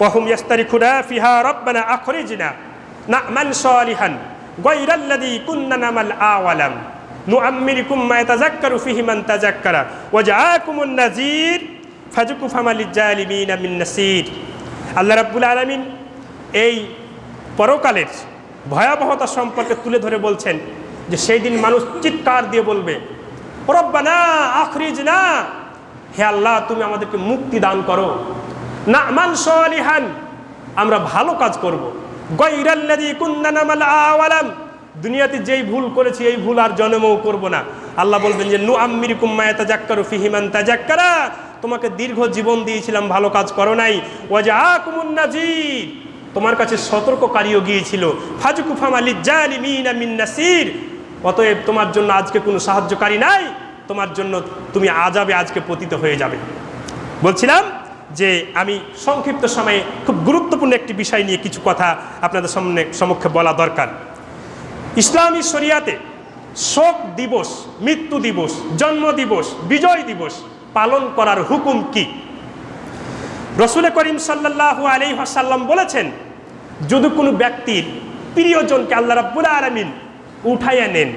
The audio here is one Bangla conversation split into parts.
ওয়া হুম ইয়াস্তারিখুনা ফিহা রাব্বানা আখরিজনা না'মাল সালিহান গায়রাল্লাযী কুন্না না'মাল আওয়ালাম নুআম্মিরুকুম মা ইয়াতাযাক্কারু ফীহি মান তাযাক্কারা ওয়া জাআকুমুন নাযীর ফাযুকু ফামা লিজ্জালিমিনা মিন নাসীর। আল্লাহ রাব্বুল আলামিন এই পরকালের ভয়াবহতা সম্পর্কে তুলে ধরে বলছেন যে সেই দিন মানুষ চিৎকার দিয়ে বলবে, রব্বানা আখরিজনা, হে আল্লাহ তুমি আমাদেরকে মুক্তি দান করো, না'মাল সালিহান, আমরা ভালো কাজ করব, গায়রাল্লাযী কুন্না না'মাল আওয়ালাম, দুনিয়াতে যেই ভুল করেছি এই ভুল আর জন্মেও করব না। আল্লাহ বলবেন যে নুআম্মিরুকুম মা ইয়াতাযাক্কারু ফীহি মান তাযাক্কারা, তোমাকে দীর্ঘ জীবন দিয়েছিলাম, ভালো কাজ করো নাই। ওয়া জাআকুমুন নাযীর, তোমার কাছে সতর্ককারীও গিয়েছিল। ফাযুকু ফামা লিজ্জালিমিনা মিন নাসীর, অতএব তোমার জন্য আজকে কোনো সাহায্যকারী নাই, তোমার জন্য তুমি আযাবে আজকে পতিত হয়ে যাবে। বলছিলাম যে আমি সংক্ষিপ্ত সময়ে খুব গুরুত্বপূর্ণ একটি বিষয় নিয়ে কিছু কথা আপনাদের সম্মুখে বলা দরকার। ইসলামী শরিয়াতে শোক দিবস, মৃত্যু দিবস, জন্ম দিবস, বিজয় দিবস পালন করার হুকুম কি? রাসূল করিম সাল্লাল্লাহু আলাইহি ওয়াসাল্লাম বলেছেন, যদি কোনো ব্যক্তির প্রিয়জনকে আল্লাহ রাব্বুল আলামিন উঠাইয়া নেন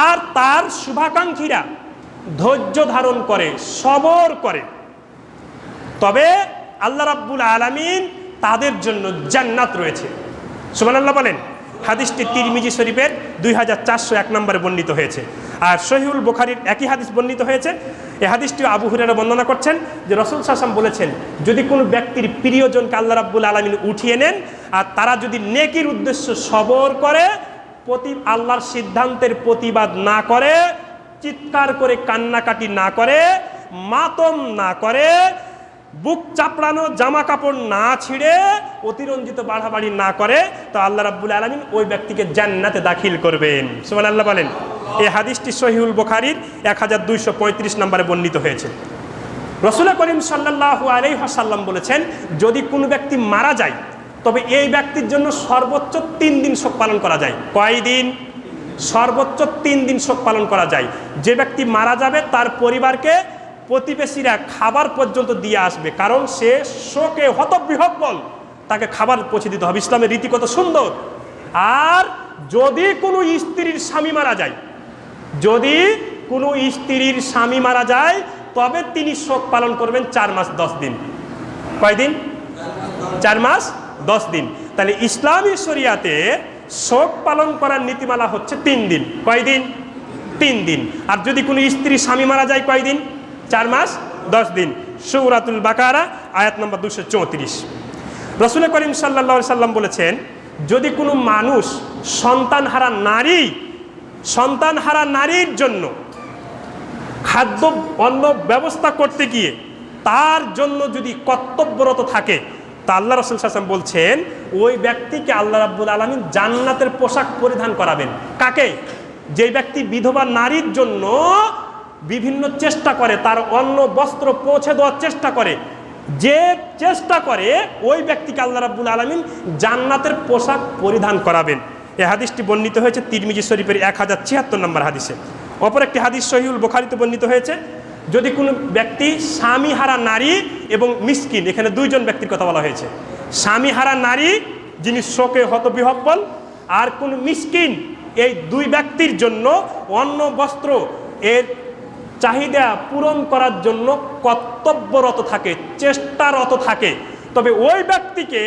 আর তার শুভাকাঙ্ক্ষীরা ধৈর্য ধারণ করে, সবর করে, তবে আল্লাহ রাব্বুল আলামিন তাদের জন্য জান্নাত রয়েছে। সুবহানাল্লাহ বলেন। হাদিসটি তিরমিজি শরীফের 2401 নম্বরে বর্ণিত হয়েছে। আর সহিহুল বুখারীর একই হাদিস বর্ণিত হয়েছে। এই হাদিসটি আবু হুরায়রা বর্ণনা করছেন যে রাসূল সাল্লাল্লাহু আলাইহি ওয়াসাল্লাম বলেছেন, যদি কোনো ব্যক্তির প্রিয়জনকে আল্লাহ রাব্বুল আলামিন উঠিয়ে নেন আর তারা যদি নেকির উদ্দেশ্য সবর করে, আল্লাহর সিদ্ধান্তের প্রতিবাদ না করে, চিৎকার করে কান্নাকাটি না করে, মাতম না করে, বুক চাপড়ানো জামা কাপড় না ছিঁড়ে অতিরঞ্জিত বাড়াবাড়ি না করে, তো আল্লাহ রাব্বুল আলামিন ওই ব্যক্তিকে জান্নাতে দাখিল করবেন। সুবহানাল্লাহ বলেন। এই হাদিসটি সহিহুল বুখারীর 1235 নম্বরে বর্ণিত হয়েছে। রাসূল করিম সাল্লাল্লাহু আলাইহি ওয়াসাল্লাম বলেছেন, যদি কোনো ব্যক্তি মারা যায় তবে এই ব্যক্তির জন্য সর্বোচ্চ 3 দিন শোক পালন করা যায়। কয় দিন? সর্বোচ্চ 3 দিন শোক পালন করা যায়। যে ব্যক্তি মারা যাবে তার পরিবারকে প্রতিবেশীরা খাবার পর্যন্ত দিয়ে আসবে, কারণ সে শোকে হতবিহ্বল, তাকে খাবার পৌঁছে দিতে হবে। ইসলামের রীতি কত সুন্দর। আর যদি কোনো স্ত্রীর স্বামী মারা যায়, যদি কোনো স্ত্রীর স্বামী মারা যায় তবে তিনি শোক পালন করবেন 4 মাস 10 দিন। কয় দিন? 4 মাস 10 দিন। তাহলে ইসলামী শরিয়াতে শোক পালন করার নীতিমালা হচ্ছে 3 দিন। কয় দিন? 3 দিন। আর যদি কোনো স্ত্রী স্বামী মারা যায় কয় দিন? 4 মাস 10 দিন। সূরাতুল বাকারা আয়াত নম্বর 234। রাসূল করিম সাল্লাল্লাহু আলাইহি সাল্লাম বলেছেন, যদি কোনো মানুষ সন্তানহারা নারীর জন্য খাদ্য অন্ন ব্যবস্থা করতে গিয়ে তার জন্য যদি কর্তব্যরত থাকে, তা আল্লাহ রাসূল সাল্লাল্লাহু আলাইহি ওয়াসাল্লাম বলছেন ওই ব্যক্তিকে আল্লাহ রাব্বুল আলামিন জান্নাতের পোশাক পরিধান করাবেন। কাকে? যে ব্যক্তি বিধবা নারীর জন্য বিভিন্ন চেষ্টা করে, তার অন্ন বস্ত্র পৌঁছে দেওয়ার চেষ্টা করে, যে চেষ্টা করে ওই ব্যক্তিকে আল্লাহ রাব্বুল আলামিন জান্নাতের পোশাক পরিধান করাবেন। এই হাদিসটি বর্ণিত হয়েছে তিরমিজি শরীফের 1076 নম্বর হাদিসে। অপর একটি হাদিস সহিহুল বুখারীতে বর্ণিত হয়েছে, যদি কোনো ব্যক্তি স্বামীহারা নারী এবং মিসকিন, এখানে 2 জন ব্যক্তির কথা বলা হয়েছে। স্বামীহারা নারী যিনি শোকে হতবিহ্বল, আর কোন মিসকিন, এই 2 ব্যক্তির জন্য অন্ন বস্ত্র এর চাহিদা পূরণ করার জন্য কর্তব্যরত থাকে, চেষ্টারত থাকে, তবে ওই ব্যক্তিকে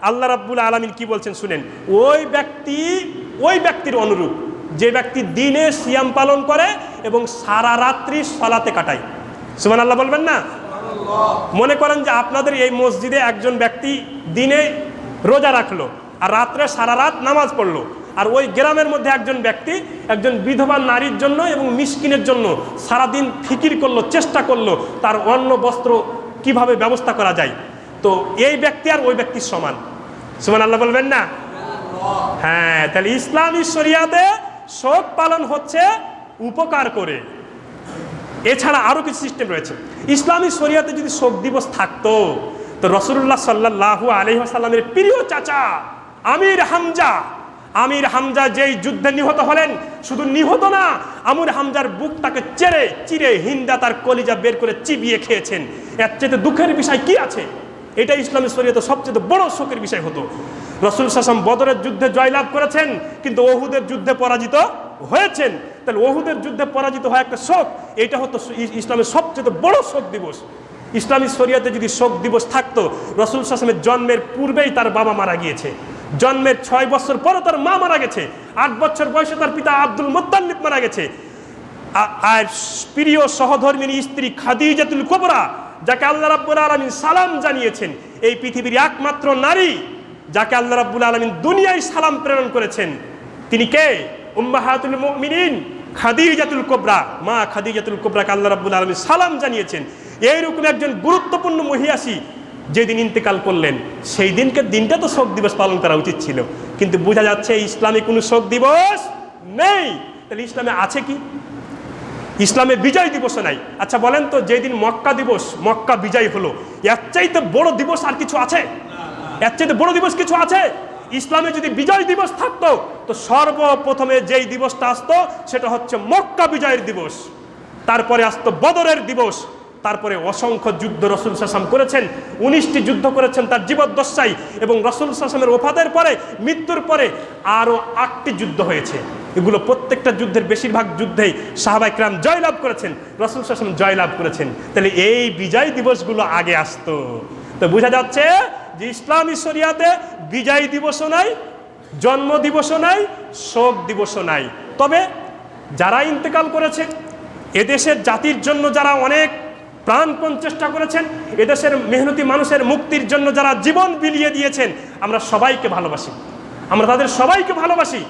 আল্লাহ রাব্বুল আলামিন কি বলছেন শুনেন, ওই ব্যক্তির অনুরূপ যে ব্যক্তি দিনে সিয়াম পালন করে এবং সারা রাত্রি সালাতে কাটায়। সুবহানাল্লাহ বলবেন না? মনে করেন যে আপনাদের এই মসজিদে একজন ব্যক্তি দিনে রোজা রাখলো আর রাত্রে সারা রাত নামাজ পড়লো, আর ওই গ্রামের মধ্যে একজন ব্যক্তি একজন বিধবা নারীর জন্য এবং মিসকিনের জন্য সারাদিন ফিকির করলো, চেষ্টা করলো তার অন্ন বস্ত্র কিভাবে ব্যবস্থা করা যায়, তো এই ব্যক্তি আর ওই ব্যক্তির সমান। সুবহানাল্লাহ বলবেন না? হ্যাঁ, তাহলে ইসলামী শরিয়াতে শোক পালন হচ্ছে উপকার করে। এছাড়া আরো কিছু সিস্টেম রয়েছে। ইসলামী শরিয়াতে যদি শোক দিবস থাকতো তো রাসূলুল্লাহ সাল্লাল্লাহু আলাইহি ওয়াসাল্লামের প্রিয় চাচা আমির হামজা যেই যুদ্ধে নিহত হলেন, শুধু নিহত না, আমির হামজার বুকটাকে চিরে হিন্দা তার কলিজা বের করে চিবিয়ে খেয়েছেন। এর চেয়ে দুঃখের বিষয় কি আছে? এটা ইসলামী শরীয়তে সবচেয়ে বড় শোকের বিষয় হতো। রাসূল সাল্লাল্লাহু আলাইহি ওয়াসাল্লাম বদরের যুদ্ধে জয়লাভ করেছেন, কিন্তু ওহুদের যুদ্ধে পরাজিত হয়েছেন। তাহলে ওহুদের যুদ্ধে পরাজিত হয় একটা শোক, এটা হতো ইসলামের সবচেয়ে বড় শোক দিবস। ইসলামী শরীয়তে যদি শোক দিবস থাকতো, রাসূল সাল্লাল্লাহু আলাইহি ওয়াসাল্লামের জন্মের পূর্বেই তার বাবা মারা গিয়েছে, জন্মের 6 বছর পরে তার মা মারা গেছে, 8 বছর বয়সে তার পিতা আব্দুল মুত্তালিব মারা গেছে। আর প্রিয় সহধর্মিনী স্ত্রী খাদিজাতুল কুবরা, যাকে আল্লাহ রাব্বুল আলামিন সালাম জানিয়েছেন, এই পৃথিবীর একমাত্র নারী যাকে আল্লাহ রাব্বুল আলামিন দুনিয়ায় সালাম প্রেরণ করেছেন, তিনি কে? উম্মাহাতুল মুমিনিন খাদিজাতুল কুবরা, মা খাদিজাতুল কুবরাকে আল্লাহ রাব্বুল আলামিন সালাম জানিয়েছেন। এইরকম একজন গুরুত্বপূর্ণ মহিয়াসী যেদিন ইন্তেকাল করলেন, সেই দিনটা তো শোক দিবস পালন করা উচিত ছিল, কিন্তু বোঝা যাচ্ছে ইসলামে কোনো শোক দিবস নেই। তাহলে ইসলামে আছে কি? ইসলামে বিজয় দিবসও নাই। আচ্ছা বলেন তো, যেদিন মক্কা দিবস, মক্কা বিজয় হলো, এর চাইতে বড় দিবস আর কিছু আছে? এর চাইতে বড় দিবস কিছু আছে? ইসলামে যদি বিজয় দিবস থাকতো, তো সর্বপ্রথমে যেই দিবসটা আসতো সেটা হচ্ছে মক্কা বিজয়ের দিবস, তারপরে আসতো বদরের দিবস, তারপরে অসংখ্য যুদ্ধ রাসূল সাল্লাল্লাহু আলাইহি ওয়াসাল্লাম করেছেন, 19টি যুদ্ধ করেছেন তার জীবদ্দশায়, এবং রাসূল সাল্লাল্লাহু আলাইহি ওয়াসাল্লামের ওফাতের পরে, মৃত্যুর পরে আরও 8টি যুদ্ধ হয়েছে। এগুলো প্রত্যেকটা যুদ্ধের বেশিরভাগ যুদ্ধেই সাহাবায়ে কেরাম জয়লাভ করেছেন, রাসূল সাল্লাল্লাহু আলাইহি ওয়াসাল্লাম জয়লাভ করেছেন। তাহলে এই বিজয় দিবসগুলো আগে আসতো। তো বোঝা যাচ্ছে যে ইসলামী শরিয়াতে বিজয় দিবসও নাই, জন্ম দিবসও নাই, শোক দিবসও নাই। তবে যারা ইন্তেকাল করেছে, এদেশের জাতির জন্য যারা অনেক প্রাণপণ চেষ্টা করেছেন, এদেশের মেহনতি মানুষের মুক্তির জন্য যারা জীবন বিলিয়ে দিয়েছেন, আমরা সবাইকে ভালোবাসি, আমরা তাদের সবাইকে ভালোবাসি।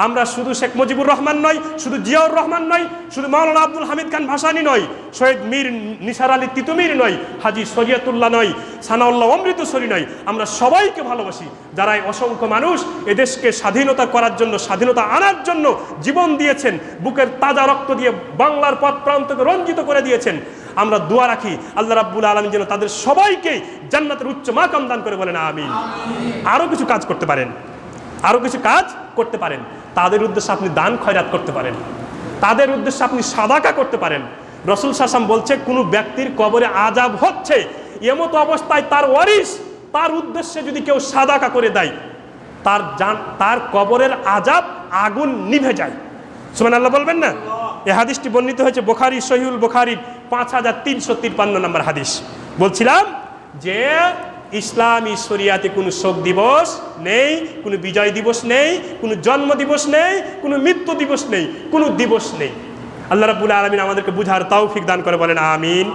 আমরা শুধু শেখ মুজিবুর রহমান নয়, শুধু জিয়াউর রহমান নয়, শুধু মাওলানা আব্দুল হামিদ খান ভাসানী নয়, শহীদ মীর নিসার আলী তিতুমির নয়, হাজী শরিয়তুল্লাহ নয়, সানাউল্লাহ অমৃতসরী নয়, আমরা সবাইকে ভালোবাসি। যারা অসংখ্য মানুষ এদেশকে স্বাধীনতা করার জন্য, স্বাধীনতা আনার জন্য জীবন দিয়েছেন, বুকের তাজা রক্ত দিয়ে বাংলার পথ প্রান্তকে রঞ্জিত করে দিয়েছেন, আমরা দোয়া রাখি আল্লাহ রাব্বুল আলামিন যেন তাদের সবাইকে জান্নাতের উচ্চ মাকাম দান করে, বলেন আমিন। আরও কিছু কাজ করতে পারেন, আরও কিছু কাজ করতে পারেন। তাদের উদ্দেশ্যে আপনি দান খয়রাত করতে পারেন, তাদের উদ্দেশ্যে আপনি সাদাকা করতে পারেন। রাসূল সাল্লাল্লাহু আলাইহি ওয়াসাল্লাম বলছে, কোনো ব্যক্তির কবরে আযাব হচ্ছে, এমতো অবস্থায় তার ওয়ারিস তার উদ্দেশ্যে যদি কেউ সাদাকা করে দেয়, তার কবরের আযাব আগুন নিভে যায়। সুবহানাল্লাহ বলবেন না? এই হাদিসটি বর্ণিত হয়েছে বুখারী, সহিহুল বুখারীর 5353 নম্বর হাদিস। বলছিলাম যে ইসলামী শরিয়াতে কোনো শোক দিবস নেই, কোনো বিজয় দিবস নেই, কোনো জন্ম দিবস নেই, কোনো মৃত্যু দিবস নেই, কোনো দিবস নেই। আল্লাহ রাব্বুল আলামিন আমাদেরকে বুঝার তৌফিক দান করে, বলেন আমিন।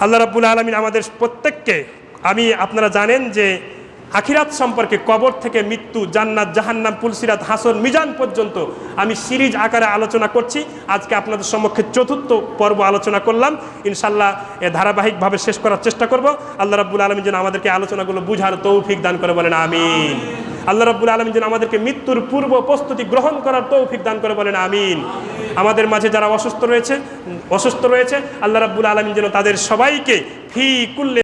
আল্লাহ রাব্বুল আলামিন আমাদের প্রত্যেককে, আপনারা জানেন যে আখিরাত সম্পর্কে, কবর থেকে মৃত্যু, জান্নাত, জাহান্নাম, পুলসিরাত, হাসর, মিজান পর্যন্ত আমি সিরিজ আকারে আলোচনা করছি। আজকে আপনাদের সম্মুখে 4র্থ পর্ব আলোচনা করলাম। ইনশাআল্লাহ এ ধারাবাহিকভাবে শেষ করার চেষ্টা করব। আল্লাহ রাব্বুল আলামিন যেন আমাদেরকে আলোচনাগুলো বুঝার তৌফিক দান করে, বলেন আমিন। আল্লাহ রাব্বুল আলামিন যেন আমাদেরকে মৃত্যুর পূর্ব প্রস্তুতি গ্রহণ করার তৌফিক দান করে, বলেন আমিন। আমাদের মাঝে যারা অসুস্থ রয়েছে, আল্লাহ রাব্বুল আলামিন যেন তাদের সবাইকে ফি কুল্লি